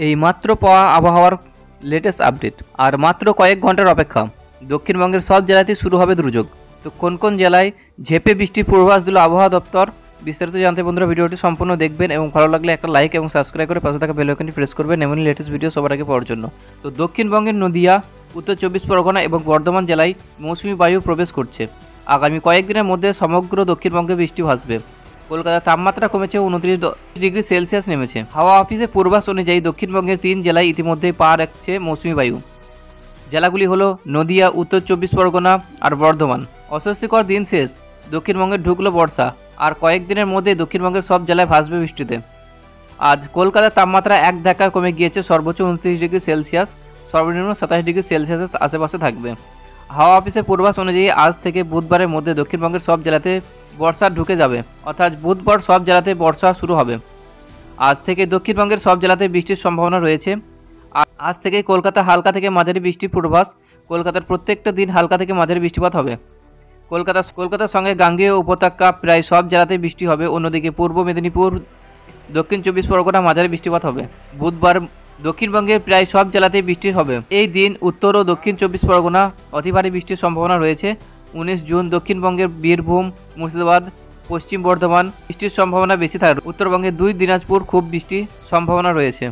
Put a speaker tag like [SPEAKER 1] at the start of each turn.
[SPEAKER 1] এই মাত্র পাওয়া আবহাওয়ার লেটেস্ট আপডেট। আর মাত্র কয়েক ঘন্টার অপেক্ষা, দক্ষিণবঙ্গের সব জেলাতেই শুরু হবে দুর্যোগ। তো কোন কোন জেলায় ঝেঁপে বৃষ্টির পূর্বাভাস দিল আবহাওয়া দপ্তর, বিস্তারিত জানতে বন্ধুরা ভিডিওটি সম্পূর্ণ দেখবেন এবং ভালো লাগলে একটা লাইক এবং সাবস্ক্রাইব করে পাশে থাকা বেল আইকনটি প্রেস করবেন এমনই লেটেস্ট ভিডিও সবার আগে পাওয়ার জন্য। তো দক্ষিণবঙ্গের নদিয়া, উত্তর চব্বিশ পরগনা এবং বর্ধমান জেলায় মৌসুমি বায়ু প্রবেশ করছে। আগামী কয়েকদিনের মধ্যে সমগ্র দক্ষিণবঙ্গে বৃষ্টি ভাসবে। কলকাতার তাপমাত্রা কমেছে 29 ডিগ্রি সেলসিয়াস নেমেছে। হাওয়া অফিসের পূর্বাভাস অনুযায়ী দক্ষিণবঙ্গের 3 জেলায় ইতিমধ্যেই পা রাখছে মৌসুমি বায়ু। জেলাগুলি হলো নদিয়া, উত্তর চব্বিশ পরগনা আর বর্ধমান। অস্বস্তিকর দিন শেষ, দক্ষিণবঙ্গে ঢুকলো বর্ষা। আর কয়েকদিনের মধ্যে দক্ষিণবঙ্গের সব জেলায় ভাসবে বৃষ্টিতে। আজ কলকাতার তাপমাত্রা এক ধাক্কায় কমে গিয়েছে, সর্বোচ্চ 29 ডিগ্রি সেলসিয়াস, সর্বনিম্ন 27 ডিগ্রি সেলসিয়াসের আশেপাশে থাকবে। হাওয়া অফিসের পূর্বাভাস অনুযায়ী আজ থেকে বুধবারের মধ্যে দক্ষিণবঙ্গের সব জেলাতে বর্ষা ঢুকে যাবে, অর্থাৎ বুধবার সব জেলাতে বর্ষা শুরু হবে। আজ থেকে দক্ষিণবঙ্গের সব জেলাতে বৃষ্টির সম্ভাবনা রয়েছে। আজ থেকে কলকাতা হালকা থেকে মাঝারি বৃষ্টির পূর্বাভাস। কলকাতার প্রত্যেকটা দিন হালকা থেকে মাঝারি বৃষ্টিপাত হবে। কলকাতার সঙ্গে গাঙ্গেয় উপত্যকা প্রায় সব জেলাতেই বৃষ্টি হবে। অন্যদিকে পূর্ব মেদিনীপুর, দক্ষিণ চব্বিশ পরগনা মাঝারি বৃষ্টিপাত হবে। বুধবার দক্ষিণবঙ্গের প্রায় সব জেলাতেই বৃষ্টি হবে। এই দিন উত্তর ও দক্ষিণ চব্বিশ পরগনা অতি ভারী বৃষ্টির সম্ভাবনা রয়েছে। 19 জুন দক্ষিণবঙ্গের বীরভূম, মুর্শিদাবাদ, পশ্চিম বর্ধমান বৃষ্টির সম্ভাবনা বেশি থাকবে। উত্তরবঙ্গে 2 দিনাজপুর খুব বৃষ্টির সম্ভাবনা রয়েছে।